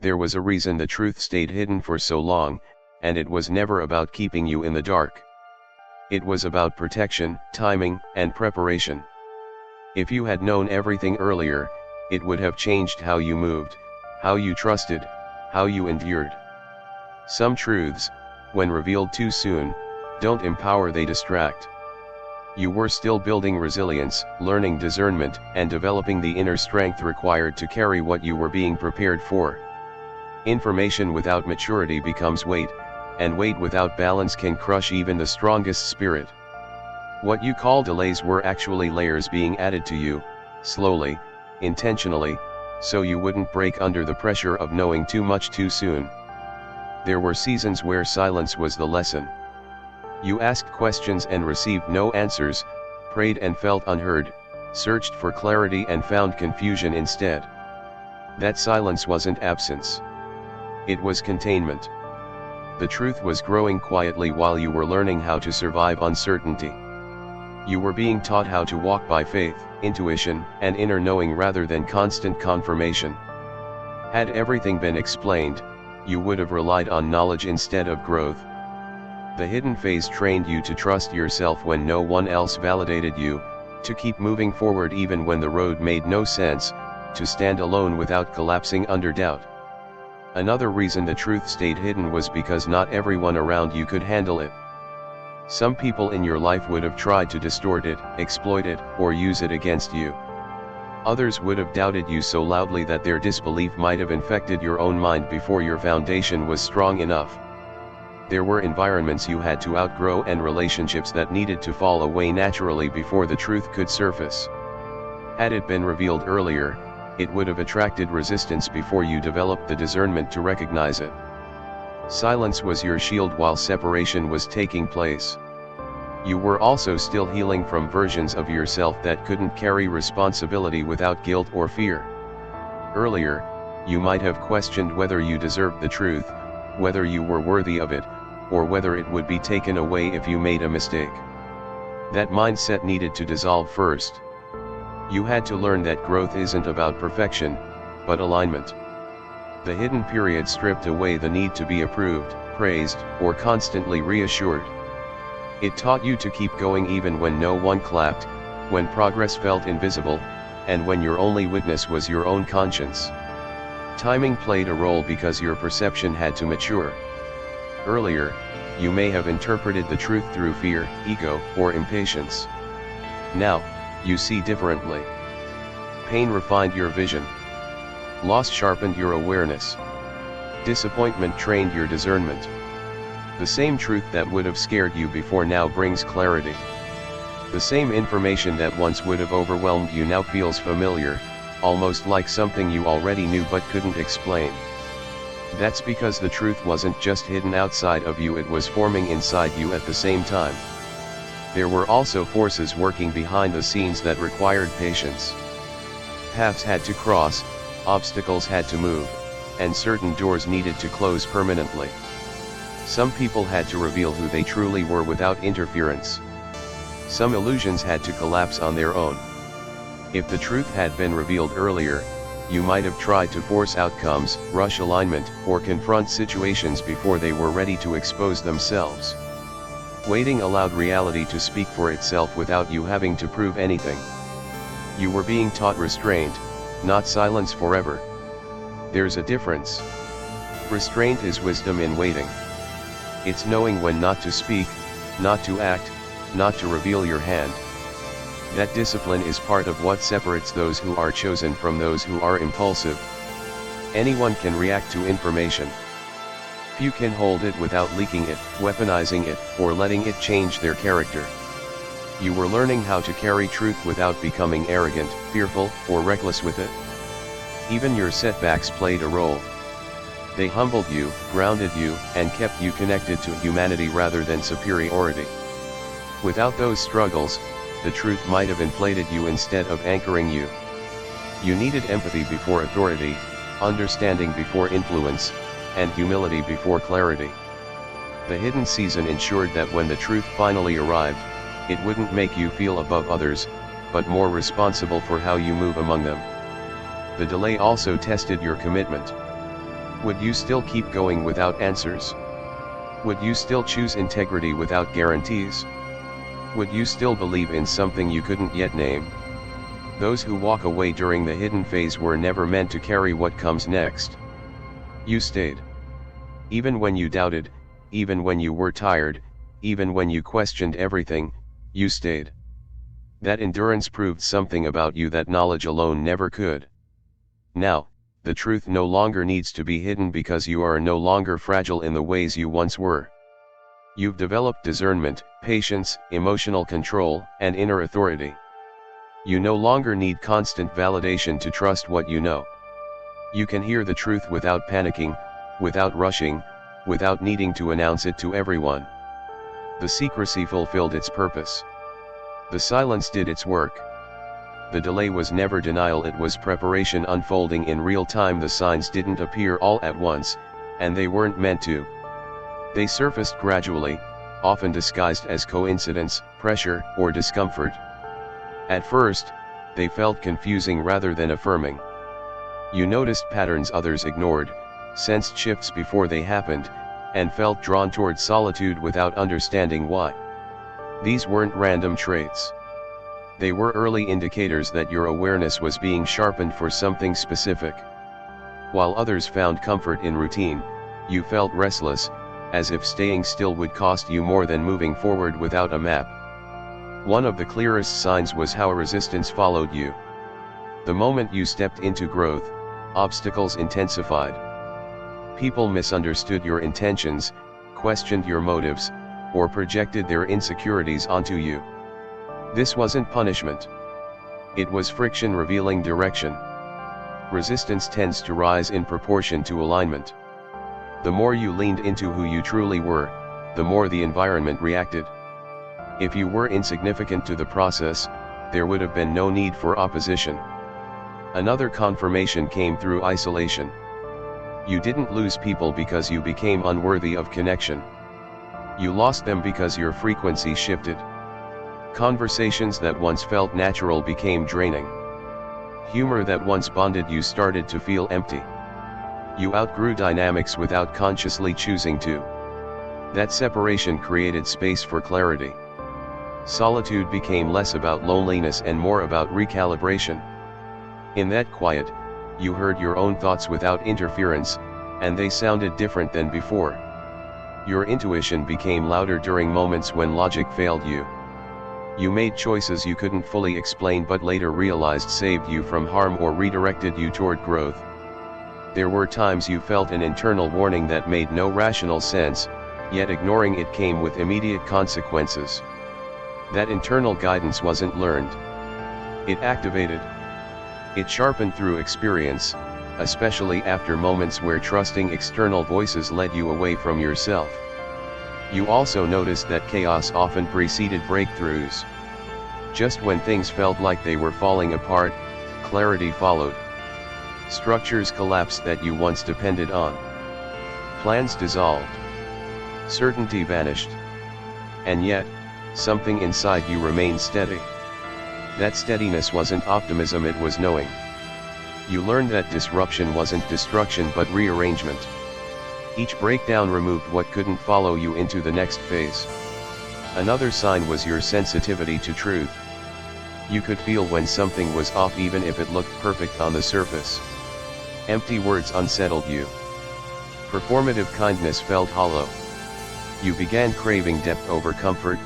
There was a reason the truth stayed hidden for so long, and it was never about keeping you in the dark. It was about protection, timing, and preparation. If you had known everything earlier, it would have changed how you moved, how you trusted, how you endured. Some truths, when revealed too soon, don't empower, they distract. You were still building resilience, learning discernment, and developing the inner strength required to carry what you were being prepared for. Information without maturity becomes weight, and weight without balance can crush even the strongest spirit. What you call delays were actually layers being added to you, slowly, intentionally, so you wouldn't break under the pressure of knowing too much too soon. There were seasons where silence was the lesson. You asked questions and received no answers, prayed and felt unheard, searched for clarity and found confusion instead. That silence wasn't absence. It was containment. The truth was growing quietly while you were learning how to survive uncertainty. You were being taught how to walk by faith, intuition, and inner knowing rather than constant confirmation. Had everything been explained, you would have relied on knowledge instead of growth. The hidden phase trained you to trust yourself when no one else validated you, to keep moving forward even when the road made no sense, to stand alone without collapsing under doubt. Another reason the truth stayed hidden was because not everyone around you could handle it. Some people in your life would have tried to distort it, exploit it, or use it against you. Others would have doubted you so loudly that their disbelief might have infected your own mind before your foundation was strong enough. There were environments you had to outgrow and relationships that needed to fall away naturally before the truth could surface. Had it been revealed earlier, it would have attracted resistance before you developed the discernment to recognize it. Silence was your shield while separation was taking place. You were also still healing from versions of yourself that couldn't carry responsibility without guilt or fear. Earlier, you might have questioned whether you deserved the truth, whether you were worthy of it, or whether it would be taken away if you made a mistake. That mindset needed to dissolve first. You had to learn that growth isn't about perfection, but alignment. The hidden period stripped away the need to be approved, praised, or constantly reassured. It taught you to keep going even when no one clapped, when progress felt invisible, and when your only witness was your own conscience. Timing played a role because your perception had to mature. Earlier, you may have interpreted the truth through fear, ego, or impatience. Now, you see differently. Pain refined your vision. Loss sharpened your awareness. Disappointment trained your discernment. The same truth that would have scared you before now brings clarity. The same information that once would have overwhelmed you now feels familiar, almost like something you already knew but couldn't explain. That's because the truth wasn't just hidden outside of you, it was forming inside you at the same time. There were also forces working behind the scenes that required patience. Paths had to cross, obstacles had to move, and certain doors needed to close permanently. Some people had to reveal who they truly were without interference. Some illusions had to collapse on their own. If the truth had been revealed earlier, you might have tried to force outcomes, rush alignment, or confront situations before they were ready to expose themselves. Waiting allowed reality to speak for itself without you having to prove anything. You were being taught restraint, not silence forever. There's a difference. Restraint is wisdom in waiting. It's knowing when not to speak, not to act, not to reveal your hand. That discipline is part of what separates those who are chosen from those who are impulsive. Anyone can react to information. Few can hold it without leaking it, weaponizing it, or letting it change their character. You were learning how to carry truth without becoming arrogant, fearful, or reckless with it. Even your setbacks played a role. They humbled you, grounded you, and kept you connected to humanity rather than superiority. Without those struggles, the truth might have inflated you instead of anchoring you. You needed empathy before authority, understanding before influence, and humility before clarity. The hidden season ensured that when the truth finally arrived, it wouldn't make you feel above others, but more responsible for how you move among them. The delay also tested your commitment. Would you still keep going without answers? Would you still choose integrity without guarantees? Would you still believe in something you couldn't yet name? Those who walk away during the hidden phase were never meant to carry what comes next. You stayed. Even when you doubted, even when you were tired, even when you questioned everything, you stayed. That endurance proved something about you that knowledge alone never could. Now, the truth no longer needs to be hidden because you are no longer fragile in the ways you once were. You've developed discernment, patience, emotional control, and inner authority. You no longer need constant validation to trust what you know. You can hear the truth without panicking, without rushing, without needing to announce it to everyone. The secrecy fulfilled its purpose. The silence did its work. The delay was never denial, it was preparation unfolding in real time. The signs didn't appear all at once, and they weren't meant to. They surfaced gradually, often disguised as coincidence, pressure, or discomfort. At first, they felt confusing rather than affirming. You noticed patterns others ignored, sensed shifts before they happened, and felt drawn toward solitude without understanding why. These weren't random traits. They were early indicators that your awareness was being sharpened for something specific. While others found comfort in routine, you felt restless, as if staying still would cost you more than moving forward without a map. One of the clearest signs was how resistance followed you. The moment you stepped into growth, obstacles intensified. People misunderstood your intentions, questioned your motives, or projected their insecurities onto you. This wasn't punishment. It was friction revealing direction. Resistance tends to rise in proportion to alignment. The more you leaned into who you truly were, the more the environment reacted. If you were insignificant to the process, there would have been no need for opposition. Another confirmation came through isolation. You didn't lose people because you became unworthy of connection. You lost them because your frequency shifted. Conversations that once felt natural became draining. Humor that once bonded you started to feel empty. You outgrew dynamics without consciously choosing to. That separation created space for clarity. Solitude became less about loneliness and more about recalibration. In that quiet, you heard your own thoughts without interference, and they sounded different than before. Your intuition became louder during moments when logic failed you. You made choices you couldn't fully explain but later realized saved you from harm or redirected you toward growth. There were times you felt an internal warning that made no rational sense, yet ignoring it came with immediate consequences. That internal guidance wasn't learned. It activated. It sharpened through experience, especially after moments where trusting external voices led you away from yourself. You also noticed that chaos often preceded breakthroughs. Just when things felt like they were falling apart, clarity followed. Structures collapsed that you once depended on. Plans dissolved. Certainty vanished. And yet, something inside you remained steady. That steadiness wasn't optimism, it was knowing. You learned that disruption wasn't destruction but rearrangement. Each breakdown removed what couldn't follow you into the next phase. Another sign was your sensitivity to truth. You could feel when something was off even if it looked perfect on the surface. Empty words unsettled you. Performative kindness felt hollow. You began craving depth over comfort,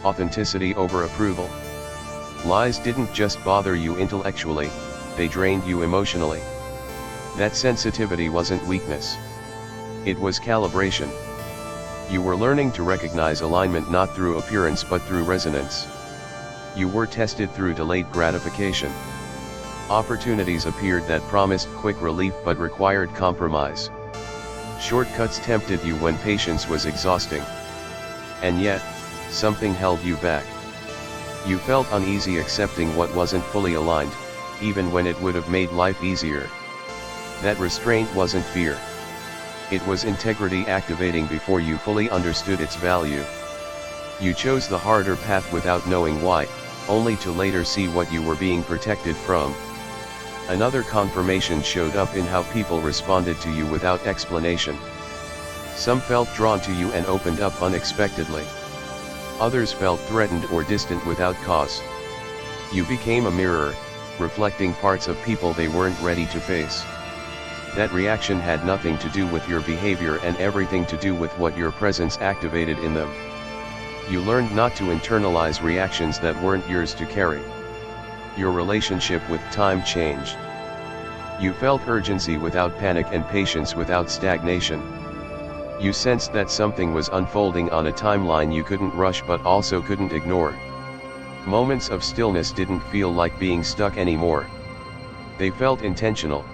authenticity over approval. Lies didn't just bother you intellectually, they drained you emotionally. That sensitivity wasn't weakness. It was calibration. You were learning to recognize alignment not through appearance but through resonance. You were tested through delayed gratification. Opportunities appeared that promised quick relief but required compromise. Shortcuts tempted you when patience was exhausting. And yet, something held you back. You felt uneasy accepting what wasn't fully aligned, even when it would have made life easier. That restraint wasn't fear. It was integrity activating before you fully understood its value. You chose the harder path without knowing why, only to later see what you were being protected from. Another confirmation showed up in how people responded to you without explanation. Some felt drawn to you and opened up unexpectedly. Others felt threatened or distant without cause. You became a mirror, reflecting parts of people they weren't ready to face. That reaction had nothing to do with your behavior and everything to do with what your presence activated in them. You learned not to internalize reactions that weren't yours to carry. Your relationship with time changed. You felt urgency without panic and patience without stagnation. You sensed that something was unfolding on a timeline you couldn't rush but also couldn't ignore. Moments of stillness didn't feel like being stuck anymore. They felt intentional.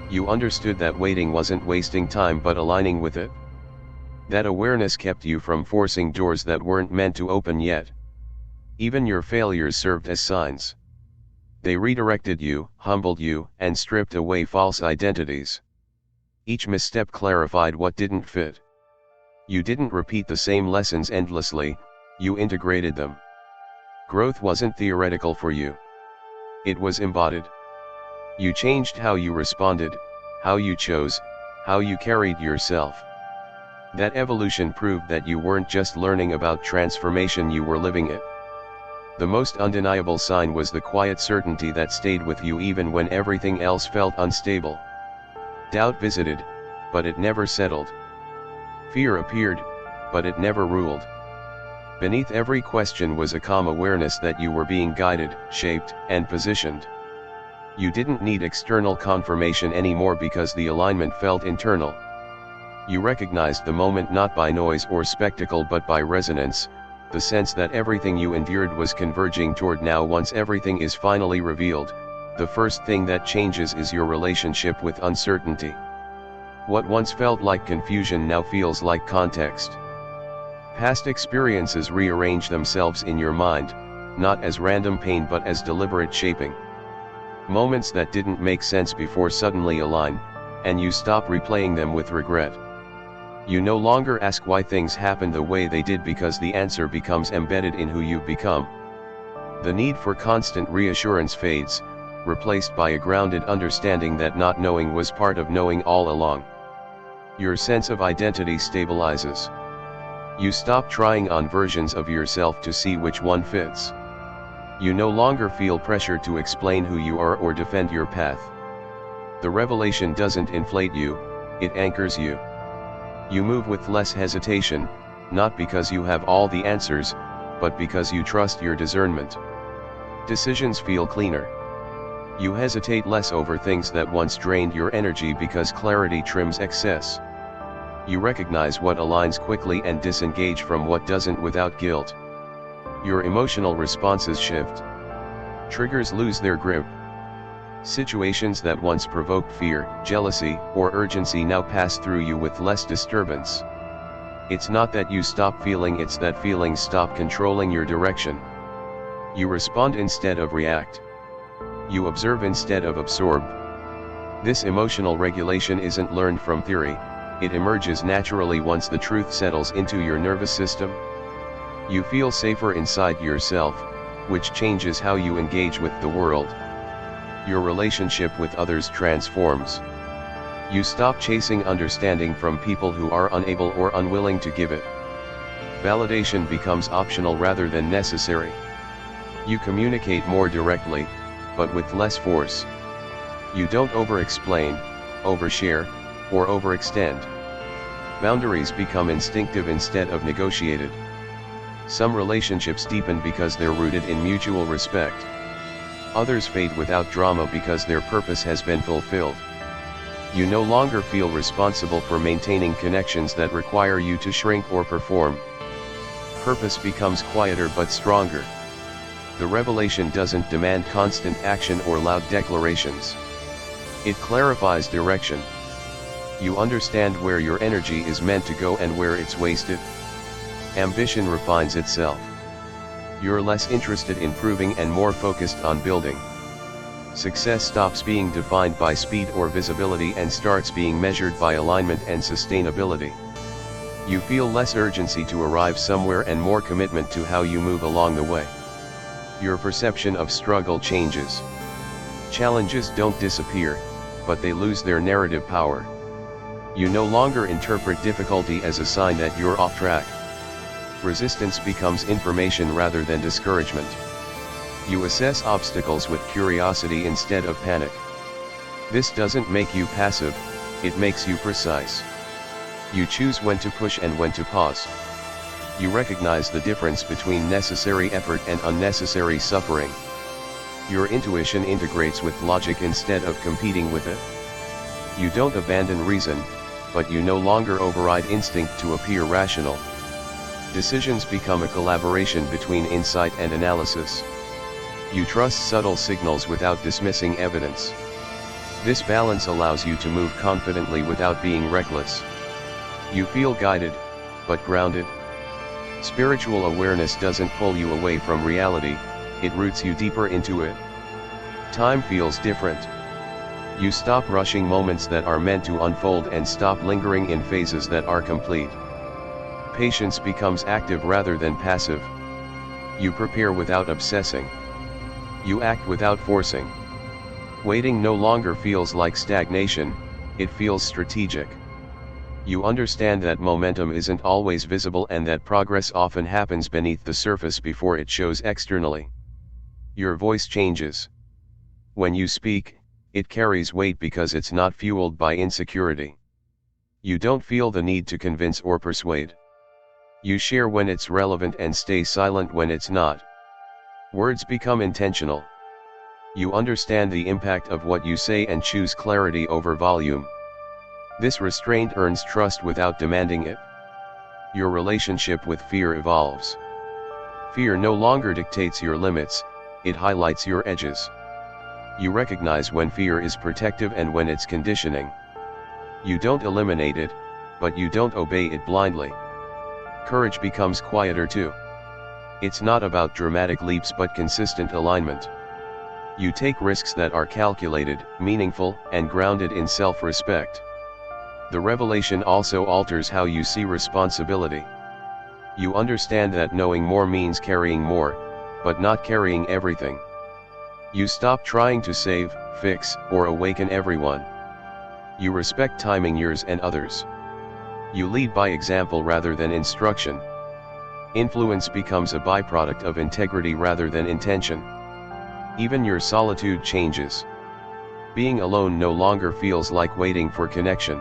You understood that waiting wasn't wasting time but aligning with it. That awareness kept you from forcing doors that weren't meant to open yet. Even your failures served as signs. They redirected you, humbled you, and stripped away false identities. Each misstep clarified what didn't fit. You didn't repeat the same lessons endlessly, you integrated them. Growth wasn't theoretical for you. It was embodied. You changed how you responded, how you chose, how you carried yourself. That evolution proved that you weren't just learning about transformation, you were living it. The most undeniable sign was the quiet certainty that stayed with you even when everything else felt unstable. Doubt visited, but it never settled. Fear appeared, but it never ruled. Beneath every question was a calm awareness that you were being guided, shaped, and positioned. You didn't need external confirmation anymore because the alignment felt internal. You recognized the moment not by noise or spectacle but by resonance, the sense that everything you endured was converging toward now. Once everything is finally revealed, the first thing that changes is your relationship with uncertainty. What once felt like confusion now feels like context. Past experiences rearrange themselves in your mind, not as random pain but as deliberate shaping. Moments that didn't make sense before suddenly align, and you stop replaying them with regret. You no longer ask why things happened the way they did because the answer becomes embedded in who you've become. The need for constant reassurance fades, replaced by a grounded understanding that not knowing was part of knowing all along. Your sense of identity stabilizes. You stop trying on versions of yourself to see which one fits. You no longer feel pressure to explain who you are or defend your path. The revelation doesn't inflate you, it anchors you. You move with less hesitation, not because you have all the answers, but because you trust your discernment. Decisions feel cleaner. You hesitate less over things that once drained your energy because clarity trims excess. You recognize what aligns quickly and disengage from what doesn't without guilt. Your emotional responses shift. Triggers lose their grip. Situations that once provoked fear, jealousy, or urgency now pass through you with less disturbance. It's not that you stop feeling, it's that feelings stop controlling your direction. You respond instead of react. You observe instead of absorb. This emotional regulation isn't learned from theory, it emerges naturally once the truth settles into your nervous system. You feel safer inside yourself, which changes how you engage with the world. Your relationship with others transforms. You stop chasing understanding from people who are unable or unwilling to give it. Validation becomes optional rather than necessary. You communicate more directly, but with less force. You don't over-explain, overshare, or overextend. Boundaries become instinctive instead of negotiated. Some relationships deepen because they're rooted in mutual respect. Others fade without drama because their purpose has been fulfilled. You no longer feel responsible for maintaining connections that require you to shrink or perform. Purpose becomes quieter but stronger. The revelation doesn't demand constant action or loud declarations. It clarifies direction. You understand where your energy is meant to go and where it's wasted. Ambition refines itself. You're less interested in proving and more focused on building. Success stops being defined by speed or visibility and starts being measured by alignment and sustainability. You feel less urgency to arrive somewhere and more commitment to how you move along the way. Your perception of struggle changes. Challenges don't disappear, but they lose their narrative power. You no longer interpret difficulty as a sign that you're off track. Resistance becomes information rather than discouragement. You assess obstacles with curiosity instead of panic. This doesn't make you passive, it makes you precise. You choose when to push and when to pause. You recognize the difference between necessary effort and unnecessary suffering. Your intuition integrates with logic instead of competing with it. You don't abandon reason, but you no longer override instinct to appear rational. Decisions become a collaboration between insight and analysis. You trust subtle signals without dismissing evidence. This balance allows you to move confidently without being reckless. You feel guided, but grounded. Spiritual awareness doesn't pull you away from reality, it roots you deeper into it. Time feels different. You stop rushing moments that are meant to unfold and stop lingering in phases that are complete. Patience becomes active rather than passive. You prepare without obsessing. You act without forcing. Waiting no longer feels like stagnation, it feels strategic. You understand that momentum isn't always visible and that progress often happens beneath the surface before it shows externally. Your voice changes. When you speak, it carries weight because it's not fueled by insecurity. You don't feel the need to convince or persuade. You share when it's relevant and stay silent when it's not. Words become intentional. You understand the impact of what you say and choose clarity over volume. This restraint earns trust without demanding it. Your relationship with fear evolves. Fear no longer dictates your limits, it highlights your edges. You recognize when fear is protective and when it's conditioning. You don't eliminate it, but you don't obey it blindly. Courage becomes quieter too. It's not about dramatic leaps but consistent alignment. You take risks that are calculated, meaningful, and grounded in self-respect. The revelation also alters how you see responsibility. You understand that knowing more means carrying more, but not carrying everything. You stop trying to save, fix, or awaken everyone. You respect timing yours and others. You lead by example rather than instruction. Influence becomes a byproduct of integrity rather than intention. Even your solitude changes. Being alone no longer feels like waiting for connection.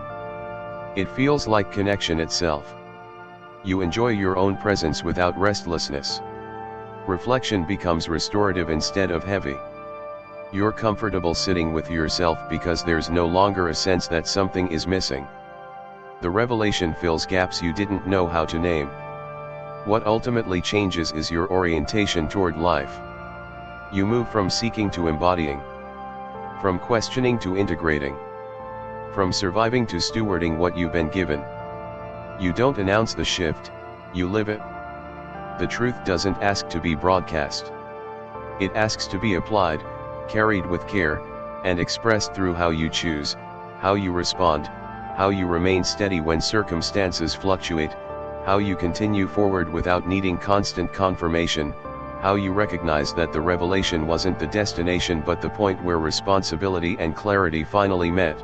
It feels like connection itself. You enjoy your own presence without restlessness. Reflection becomes restorative instead of heavy. You're comfortable sitting with yourself because there's no longer a sense that something is missing. The revelation fills gaps you didn't know how to name. What ultimately changes is your orientation toward life. You move from seeking to embodying. From questioning to integrating. From surviving to stewarding what you've been given. You don't announce the shift, you live it. The truth doesn't ask to be broadcast. It asks to be applied, carried with care, and expressed through how you choose, how you respond, how you remain steady when circumstances fluctuate, how you continue forward without needing constant confirmation, how you recognize that the revelation wasn't the destination but the point where responsibility and clarity finally met.